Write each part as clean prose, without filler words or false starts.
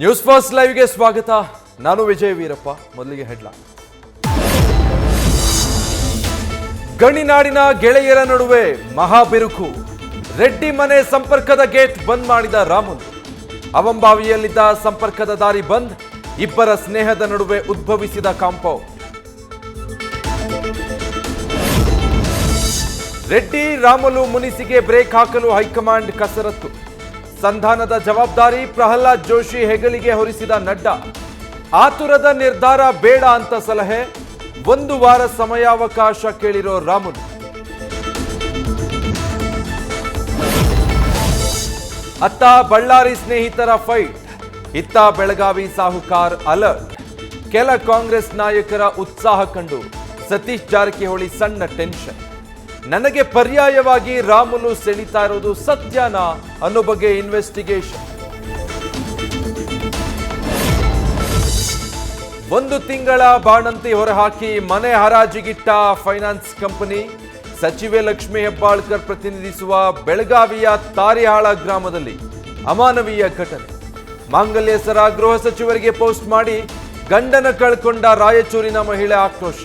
News first ಲೈವ್ಗೆ ಸ್ವಾಗತ. ನಾನು ವಿಜಯ್ ವೀರಪ್ಪ. ಮೊದಲಿಗೆ ಹೆಡ್ಲೈನ್. ಗಣಿನಾಡಿನ ಗೆಳೆಯರ ನಡುವೆ ಮಹಾಬಿರುಕು. ರೆಡ್ಡಿ ಮನೆ ಸಂಪರ್ಕದ ಗೇಟ್ ಬಂದ್ ಮಾಡಿದ ರಾಮುಲು. ಅವಂಬಾವಿಯಲ್ಲಿದ್ದ ಸಂಪರ್ಕದ ದಾರಿ ಬಂದ್. ಇಬ್ಬರ ಸ್ನೇಹದ ನಡುವೆ ಉದ್ಭವಿಸಿದ ಕಾಂಪೌಂಡ್. ರೆಡ್ಡಿ ರಾಮುಲು ಮುನಿಸಿಗೆ ಬ್ರೇಕ್ ಹಾಕಲು ಹೈಕಮಾಂಡ್ ಕಸರತ್ತು. ಸಂಧಾನದ ಜವಾಬ್ದಾರಿ ಪ್ರಹ್ಲಾದ್ ಜೋಶಿ ಹೆಗಲಿಗೆ ಹೊರಿಸಿದ ನಡ್ಡಾ. ಆತುರದ ನಿರ್ಧಾರ ಬೇಡ ಅಂತ ಸಲಹೆ. 1 ವಾರ ಸಮಯಾವಕಾಶ ಕೇಳಿರೋ ರಾಮುಲು. ಅತ್ತ ಬಳ್ಳಾರಿ ಸ್ನೇಹಿತರ ಫೈಟ್, ಇತ್ತ ಬೆಳಗಾವಿ ಸಾಹುಕಾರ್ ಅಲರ್ಟ್. ಕೆಲ ಕಾಂಗ್ರೆಸ್ ನಾಯಕರ ಉತ್ಸಾಹ ಕಂಡು ಸತೀಶ್ ಜಾರಕಿಹೊಳಿ ಸಣ್ಣ ಟೆನ್ಷನ್. ನನಗೆ ಪರ್ಯಾಯವಾಗಿ ರಾಮುಲು ಸೆಳೀತಾ ಇರೋದು ಸತ್ಯನಾ ಅನ್ನೋ ಬಗ್ಗೆ ಇನ್ವೆಸ್ಟಿಗೇಷನ್. 1 ತಿಂಗಳ ಬಾಣಂತಿ ಹೊರಹಾಕಿ ಮನೆ ಹರಾಜಿಗಿಟ್ಟ ಫೈನಾನ್ಸ್ ಕಂಪನಿ. ಸಚಿವೆ ಲಕ್ಷ್ಮೀ ಹೆಬ್ಬಾಳ್ಕರ್ ಪ್ರತಿನಿಧಿಸುವ ಬೆಳಗಾವಿಯ ತಾರಿಹಾಳ ಗ್ರಾಮದಲ್ಲಿ ಅಮಾನವೀಯ ಘಟನೆ. ಮಾಂಗಲ್ಯ ಸರ ಗೃಹ ಸಚಿವರಿಗೆ ಪೋಸ್ಟ್ ಮಾಡಿ ಗಂಡನ ಕಳ್ಕೊಂಡ ರಾಯಚೂರಿನ ಮಹಿಳೆ ಆಕ್ರೋಶ.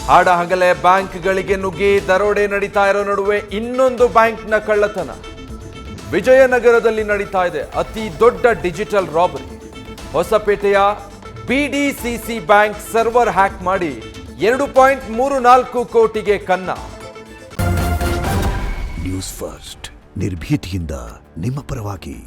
ಹಾಡಹಗಲೇ ಬ್ಯಾಂಕ್ಗಳಿಗೆ ನುಗ್ಗಿ ದರೋಡೆ ನಡೀತಾ ಇರೋ ನಡುವೆ ಇನ್ನೊಂದು ಬ್ಯಾಂಕ್ನ ಕಳ್ಳತನ. ವಿಜಯನಗರದಲ್ಲಿ ನಡೀತಾ ಇದೆ ಅತಿ ದೊಡ್ಡ ಡಿಜಿಟಲ್ ರಾಬರಿ. ಹೊಸಪೇಟೆಯ ಬಿಡಿಸಿಸಿ ಬ್ಯಾಂಕ್ ಸರ್ವರ್ ಹ್ಯಾಕ್ ಮಾಡಿ 2.34 ಕೋಟಿಗೆ ಕನ್ನ. ನ್ಯೂಸ್ ಫಸ್ಟ್ ನಿರ್ಭೀತಿಯಿಂದ ನಿಮ್ಮ ಪರವಾಗಿ.